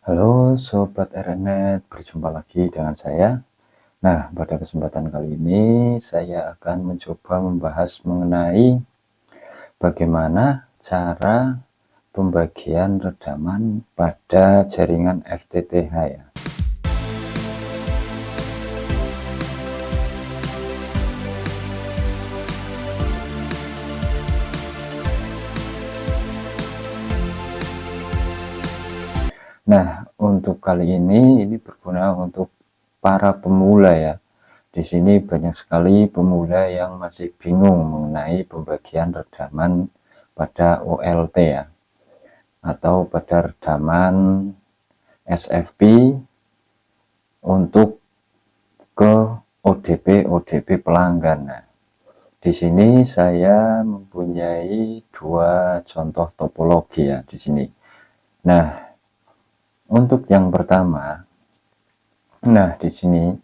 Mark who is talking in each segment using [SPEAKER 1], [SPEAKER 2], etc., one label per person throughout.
[SPEAKER 1] Halo Sobat RNet, berjumpa lagi dengan saya. Nah, pada kesempatan kali ini saya akan mencoba membahas mengenai bagaimana cara pembagian redaman pada jaringan FTTH ya. Nah, untuk kali ini berguna untuk para pemula ya. Di sini banyak sekali pemula yang masih bingung mengenai pembagian redaman pada OLT ya, atau pada redaman SFP untuk ke ODP pelanggan. Nah, di sini saya mempunyai dua contoh topologi ya di sini. Nah, untuk yang pertama, nah di sini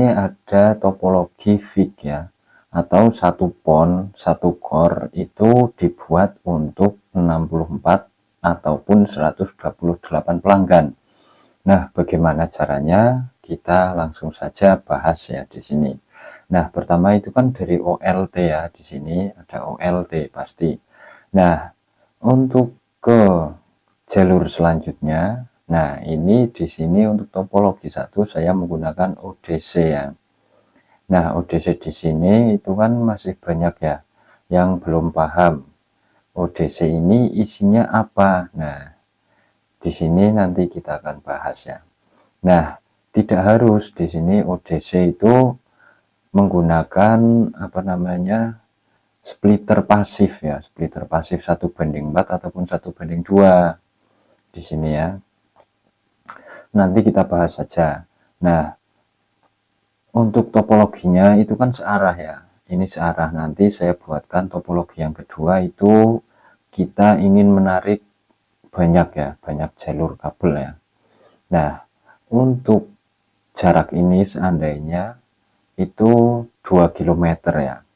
[SPEAKER 1] ada topologi fix ya, atau satu pon satu core itu dibuat untuk 64 ataupun 128 pelanggan. Nah, bagaimana caranya? Kita langsung saja bahas ya di sini. Nah, pertama itu kan dari OLT ya, di sini ada OLT pasti. Nah, untuk ke jalur selanjutnya, nah ini di sini untuk topologi satu saya menggunakan ODC ya. Nah, ODC di sini itu kan masih banyak ya yang belum paham. ODC ini isinya apa? Nah, di sini nanti kita akan bahas ya. Nah, tidak harus di sini ODC itu menggunakan splitter pasif ya, splitter pasif 1:4 ataupun 1:2 di sini ya. Nanti kita bahas saja. Nah, untuk topologinya itu kan searah ya. Ini searah, nanti saya buatkan topologi yang kedua itu kita ingin menarik banyak ya, banyak jalur kabel ya. Nah, untuk jarak ini seandainya itu 2 km ya.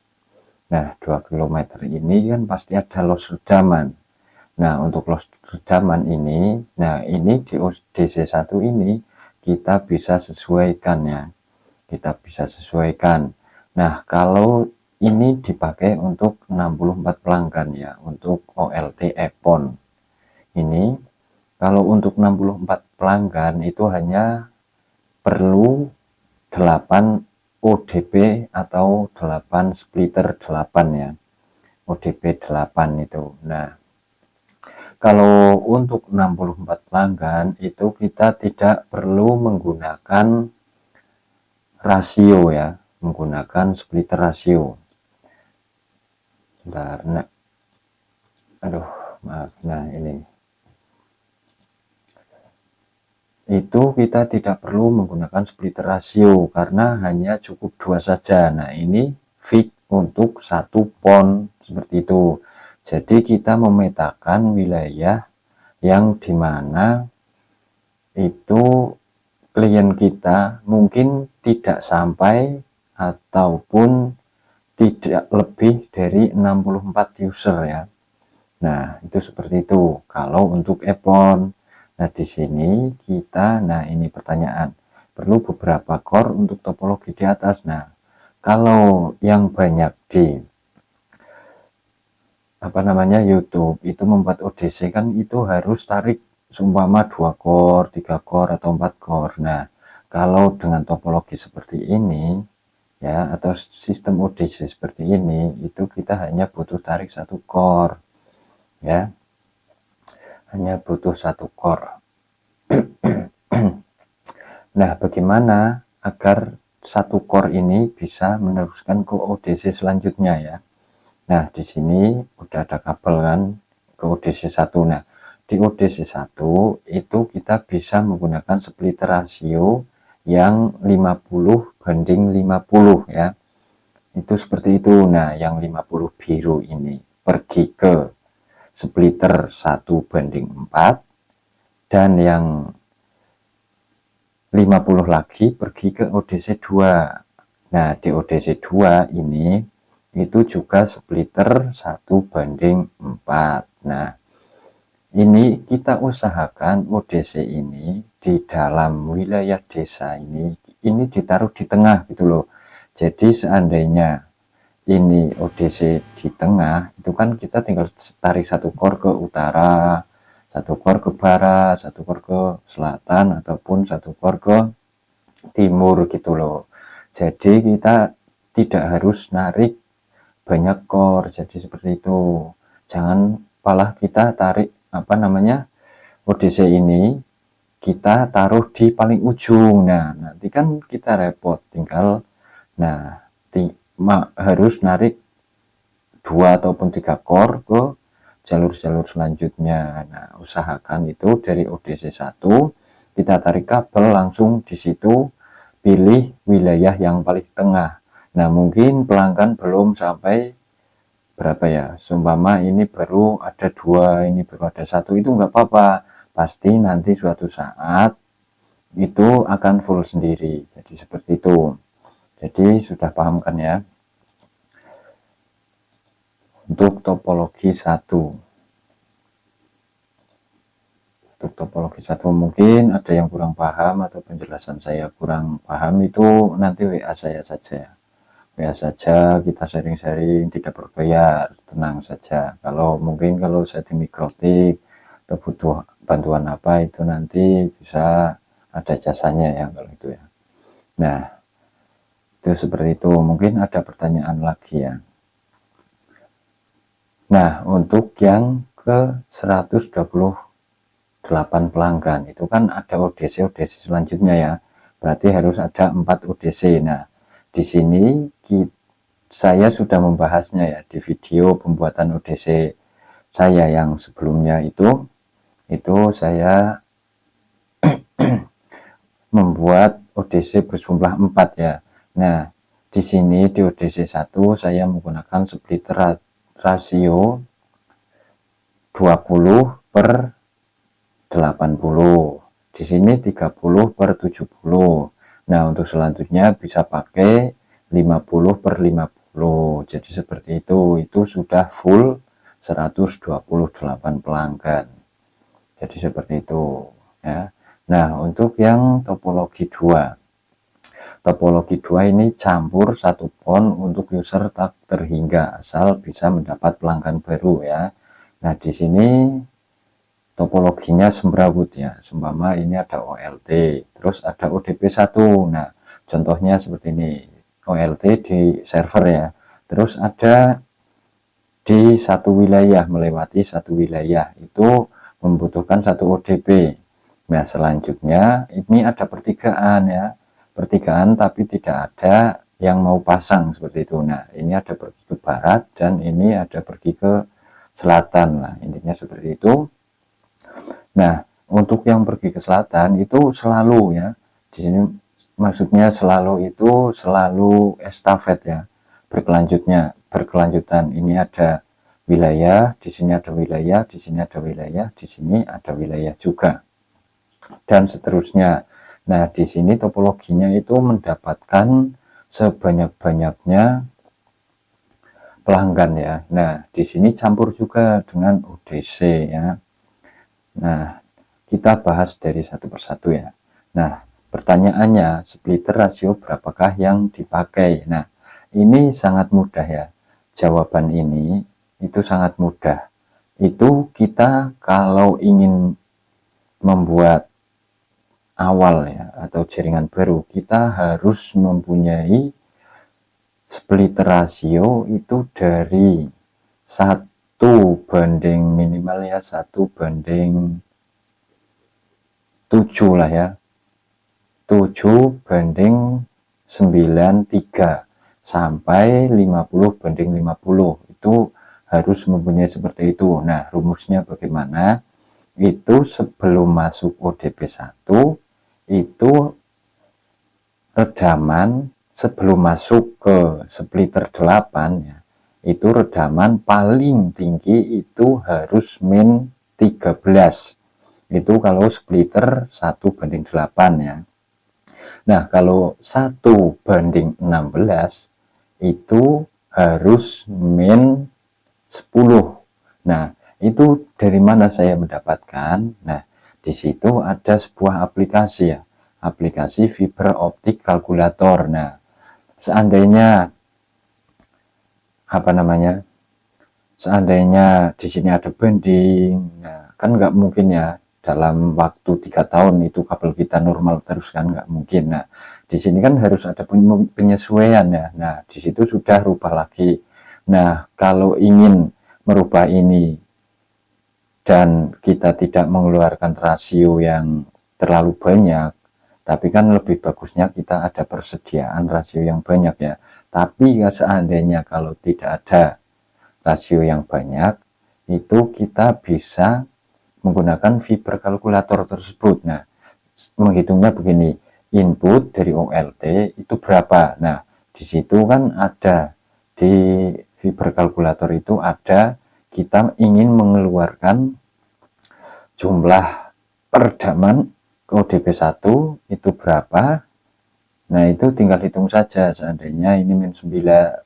[SPEAKER 1] Nah, 2 km ini kan pasti ada loss redaman. Nah, untuk loss redaman ini, nah ini di DC1 ini kita bisa sesuaikan ya. Kita bisa sesuaikan. Nah, kalau ini dipakai untuk 64 pelanggan ya, untuk OLT EPON. Ini kalau untuk 64 pelanggan itu hanya perlu 8 ODP atau 8 splitter 8 ya. ODP 8 itu. Nah, kalau untuk 64 pelanggan itu kita tidak perlu menggunakan rasio ya, menggunakan splitter rasio. Bentar, nah, aduh, maaf, nah ini. Itu kita tidak perlu menggunakan splitter rasio karena hanya cukup 2 saja. Nah, ini fix untuk satu pon seperti itu. Jadi kita memetakan wilayah yang dimana itu klien kita mungkin tidak sampai ataupun tidak lebih dari 64 user ya. Nah, itu seperti itu kalau untuk EPON. Nah, di sini kita, nah ini pertanyaan, perlu beberapa core untuk topologi di atas. Nah, kalau yang banyak di YouTube itu membuat ODC kan itu harus tarik seumpama 2 core, 3 core atau 4 core. Nah, kalau dengan topologi seperti ini ya, atau sistem ODC seperti ini, itu kita hanya butuh tarik 1 core ya, hanya butuh 1 core. Nah, bagaimana agar 1 core ini bisa meneruskan ke ODC selanjutnya ya. Nah, di sini udah ada kabel kan ke ODC 1. Nah, di ODC 1 itu kita bisa menggunakan splitter rasio yang 50:50 ya. Itu seperti itu. Nah, yang 50 biru ini pergi ke splitter 1:4 dan yang 50 lagi pergi ke ODC 2. Nah, di ODC 2 ini itu juga splitter 1:4. Nah, ini kita usahakan ODC ini di dalam wilayah desa ini ditaruh di tengah gitu loh. Jadi seandainya ini ODC di tengah, itu kan kita tinggal tarik satu kor ke utara, satu kor ke barat, satu kor ke selatan, ataupun satu kor ke timur gitu loh. Jadi kita tidak harus narik banyak kor, jadi seperti itu. Jangan malah kita tarik ODC ini kita taruh di paling ujung. Nah, nanti kan kita repot, tinggal harus narik 2 ataupun 3 kor ke jalur-jalur selanjutnya. Nah, usahakan itu dari ODC 1 kita tarik kabel langsung di situ, pilih wilayah yang paling tengah. Nah, mungkin pelanggan belum sampai berapa ya, seumpama ini baru ada 2, ini baru ada 1, itu nggak apa-apa, pasti nanti suatu saat itu akan full sendiri. Jadi seperti itu. Jadi sudah paham kan ya untuk topologi 1. Untuk topologi 1 mungkin ada yang kurang paham atau penjelasan saya kurang paham, itu nanti WA saya saja. WA saja, kita sharing-sharing, tidak berbayar, tenang saja. Kalau setting mikrotik atau butuh bantuan apa, itu nanti bisa ada jasanya ya kalau itu ya. Nah, itu seperti itu. Mungkin ada pertanyaan lagi ya. Nah, untuk yang ke 128 pelanggan itu kan ada ODC selanjutnya ya. Berarti harus ada 4 ODC. Nah, di sini saya sudah membahasnya ya di video pembuatan ODC saya yang sebelumnya itu saya membuat ODC berjumlah 4 ya. Nah, di sini di ODC 1 saya menggunakan splitter rasio 20/80. Di sini 30/70. Nah, untuk selanjutnya bisa pakai 50/50. Jadi seperti itu. Itu sudah full 128 pelanggan. Jadi seperti itu ya. Nah, untuk yang topologi 2. Topologi 2 ini campur satu pon untuk user tak terhingga asal bisa mendapat pelanggan baru ya. Nah, di sini topologinya semrawut ya. Seumpama ini ada OLT, terus ada ODP 1. Nah, contohnya seperti ini. OLT di server ya. Terus ada di satu wilayah, melewati satu wilayah, itu membutuhkan satu ODP. Nah, selanjutnya ini ada pertigaan ya. Pertigaan tapi tidak ada yang mau pasang seperti itu. Nah, ini ada pergi ke barat dan ini ada pergi ke selatan. Nah, intinya seperti itu. Nah, untuk yang pergi ke selatan itu selalu ya. Di sini maksudnya selalu itu selalu estafet ya. Berkelanjutan. Ini ada wilayah, di sini ada wilayah, di sini ada wilayah, di sini ada wilayah juga. Dan seterusnya. Nah, di sini topologinya itu mendapatkan sebanyak-banyaknya pelanggan ya. Nah, di sini campur juga dengan ODC ya. Nah, kita bahas dari satu persatu ya. Nah, pertanyaannya, splitter rasio berapakah yang dipakai? Nah, ini sangat mudah ya. Jawaban ini itu sangat mudah. Itu kita kalau ingin membuat awal ya atau jaringan baru, kita harus mempunyai splitter rasio itu dari 1 banding minimal ya 1/7 lah ya, 7/93 sampai 50/50 itu harus mempunyai seperti itu. Nah, rumusnya bagaimana? Itu sebelum masuk ODP 1 itu redaman sebelum masuk ke splitter 8 ya, itu redaman paling tinggi itu harus min 13. Itu kalau splitter 1/8 ya. Nah, kalau 1/16 itu harus min 10. Nah, Itu dari mana saya mendapatkan? Nah, di situ ada sebuah aplikasi ya, aplikasi fiber optik kalkulator. Nah, seandainya apa namanya? Seandainya di sini ada bending, nah kan nggak mungkin ya dalam waktu 3 tahun itu kabel kita normal terus, kan nggak mungkin. Nah, di sini kan harus ada penyesuaian ya. Nah, di situ sudah rubah lagi. Nah, kalau ingin merubah ini dan kita tidak mengeluarkan rasio yang terlalu banyak, tapi kan lebih bagusnya kita ada persediaan rasio yang banyak ya. Tapi ya seandainya kalau tidak ada rasio yang banyak, itu kita bisa menggunakan fiber kalkulator tersebut. Nah, menghitungnya begini, input dari OLT itu berapa. Nah, di situ kan ada, di fiber kalkulator itu ada, kita ingin mengeluarkan jumlah peredaman ke ODP1 itu berapa. Nah, itu tinggal hitung saja. Seandainya ini min 9,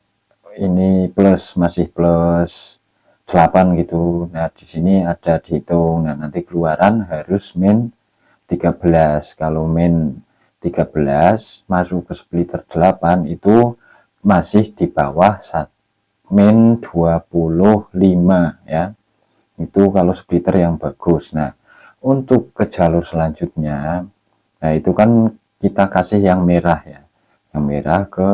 [SPEAKER 1] ini plus, masih plus 8 gitu. Nah, di sini ada dihitung. Nah, nanti keluaran harus min 13. Kalau min 13 masuk ke splitter 8 itu masih di bawah min 25 ya. Itu kalau splitter yang bagus. Nah, untuk ke jalur selanjutnya, nah itu kan kita kasih yang merah ya. Yang merah ke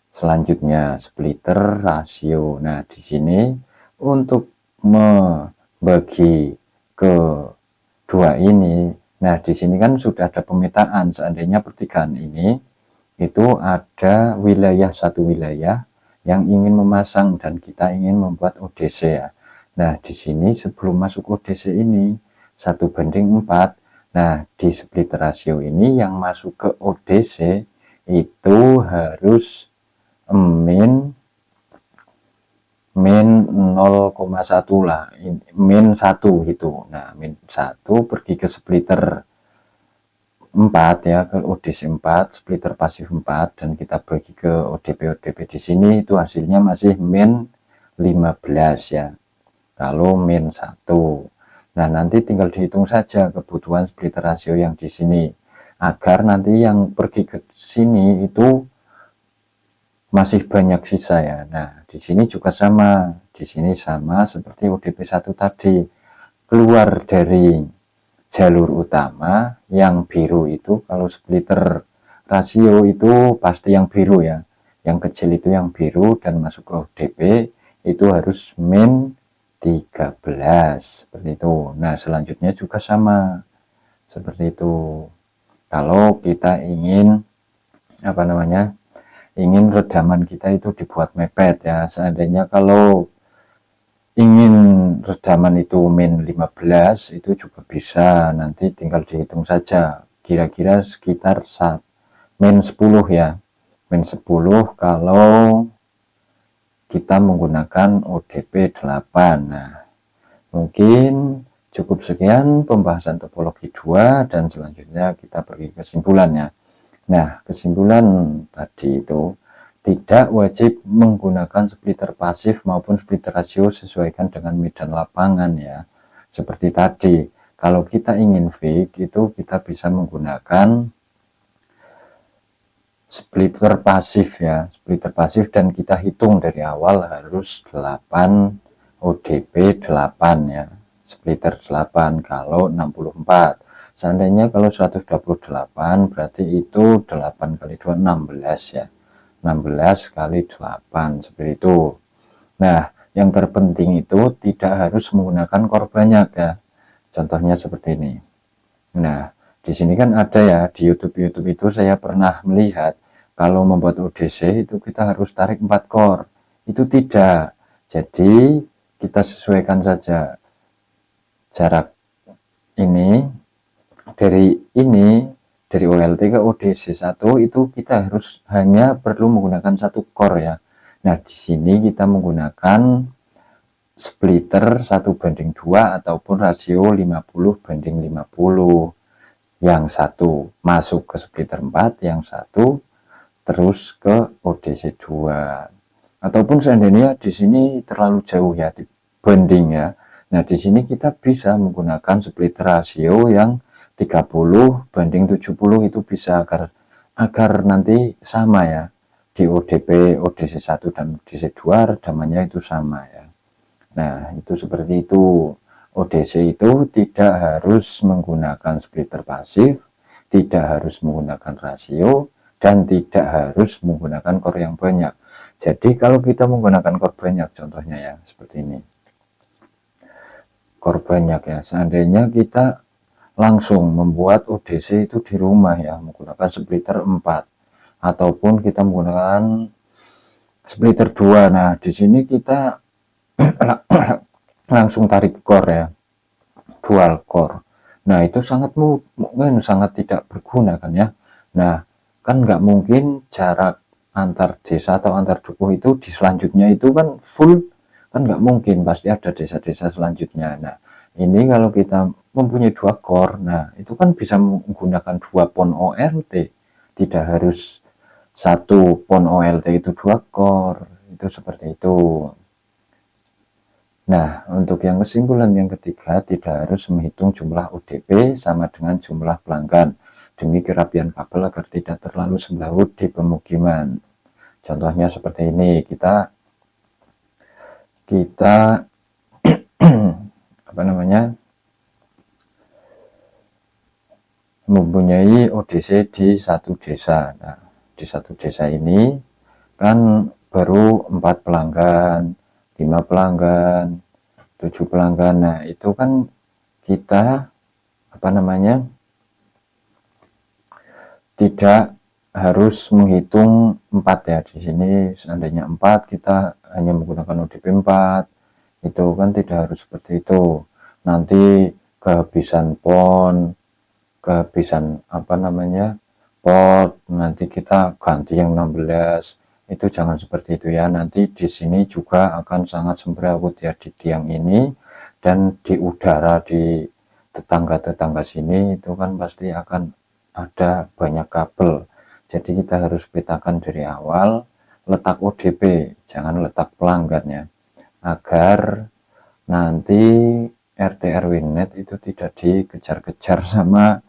[SPEAKER 1] selanjutnya splitter rasio. Nah, di sini untuk membagi ke dua ini, nah di sini kan sudah ada pemetaan. Seandainya pertigaan ini itu ada satu wilayah yang ingin memasang dan kita ingin membuat ODC ya. Nah, di sini sebelum masuk ODC ini 1:4. Nah, di splitter rasio ini yang masuk ke ODC itu harus min 0,1 lah, min 1 gitu. Nah, min 1 pergi ke splitter 4 ya, ke ODC 4, splitter pasif 4, dan kita bagi ke ODP di sini, itu hasilnya masih min 15 ya, kalau min 1. Nah, nanti tinggal dihitung saja kebutuhan splitter rasio yang di sini, agar nanti yang pergi ke sini itu masih banyak sisa ya. Nah, di sini juga sama, di sini sama seperti ODP1 tadi, keluar dari jalur utama yang biru itu, kalau splitter rasio itu pasti yang biru ya, yang kecil itu yang biru, dan masuk ke ODP itu harus min 13 seperti itu. Nah, selanjutnya juga sama seperti itu. Kalau kita ingin apa namanya, ingin redaman kita itu dibuat mepet ya, seandainya kalau ingin redaman itu min 15 itu juga bisa, nanti tinggal dihitung saja kira-kira sekitar min 10 ya, min 10 kalau kita menggunakan ODP 8. Nah, mungkin cukup sekian pembahasan topologi 2, dan selanjutnya kita pergi kesimpulannya. Nah, kesimpulan tadi itu tidak wajib menggunakan splitter pasif maupun splitter rasio, sesuaikan dengan medan lapangan ya. Seperti tadi, kalau kita ingin fix itu kita bisa menggunakan splitter pasif ya, splitter pasif, dan kita hitung dari awal harus 8 ODP 8 ya, splitter 8 kalau 64. Seandainya kalau 128 berarti itu 8 kali 2 16 ya, 16 kali 8 seperti itu. Nah, yang terpenting itu tidak harus menggunakan core banyak ya, contohnya seperti ini. Nah, di sini kan ada ya, di YouTube itu saya pernah melihat kalau membuat ODC itu kita harus tarik 4 core, itu tidak. Jadi kita sesuaikan saja jarak ini dari OLT ke ODC1 itu kita harus hanya perlu menggunakan 1 core ya. Nah, di sini kita menggunakan splitter 1:2 ataupun rasio 50:50. Yang satu masuk ke splitter 4, yang satu terus ke ODC2. Ataupun seandainya di sini terlalu jauh ya, di bonding ya, Nah, di sini kita bisa menggunakan splitter rasio yang 30:70 itu bisa, agar nanti sama ya, di ODP, ODC1 dan ODC2 redamannya itu sama ya. Nah, itu seperti itu. ODC itu tidak harus menggunakan splitter pasif, tidak harus menggunakan rasio, dan tidak harus menggunakan core yang banyak. Jadi kalau kita menggunakan core banyak, contohnya ya seperti ini, core banyak ya, seandainya kita langsung membuat ODC itu di rumah ya, menggunakan splitter 4 ataupun kita menggunakan splitter 2. Nah, di sini kita langsung tarik core ya, dual core. Nah, itu mungkin sangat tidak berguna kan ya. Nah, kan nggak mungkin jarak antar desa atau antar dukuh itu di selanjutnya itu kan full, kan nggak mungkin, pasti ada desa-desa selanjutnya. Nah, ini kalau kita mempunyai 2 core, nah itu kan bisa menggunakan 2 pon OLT, tidak harus 1 pon OLT itu 2 core, itu seperti itu. Nah, untuk yang kesimpulan yang ketiga, tidak harus menghitung jumlah ODP sama dengan jumlah pelanggan demi kerapian kabel agar tidak terlalu semrawut di pemukiman. Contohnya seperti ini, kita apa namanya, mempunyai ODC di satu desa. Nah, di satu desa ini kan baru 4 pelanggan, 5 pelanggan, 7 pelanggan. Nah, itu kan kita apa namanya, tidak harus menghitung 4 ya. Di sini seandainya 4, kita hanya menggunakan ODP 4, itu kan tidak harus seperti itu. Nanti kehabisan pon, kehabisan apa namanya, pot, nanti kita ganti yang 16, itu jangan seperti itu ya. Nanti di sini juga akan sangat semrawut ya, di tiang ini dan di udara di tetangga-tetangga sini itu kan pasti akan ada banyak kabel. Jadi kita harus petakan dari awal letak ODP, jangan letak pelanggan ya, agar nanti RT RW net itu tidak dikejar-kejar sama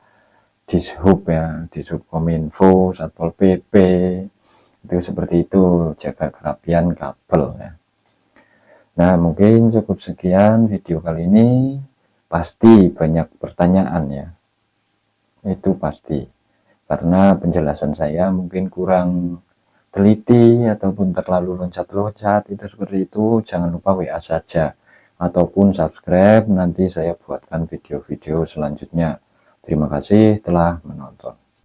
[SPEAKER 1] Dishub ya, Dishub Kominfo, Satpol PP, itu seperti itu, jaga kerapian kabel ya. Nah, mungkin cukup sekian video kali ini. Pasti banyak pertanyaan ya, itu pasti, karena penjelasan saya mungkin kurang teliti ataupun terlalu loncat-loncat, itu seperti itu. Jangan lupa WA saja ataupun subscribe, nanti saya buatkan video-video selanjutnya. Terima kasih telah menonton.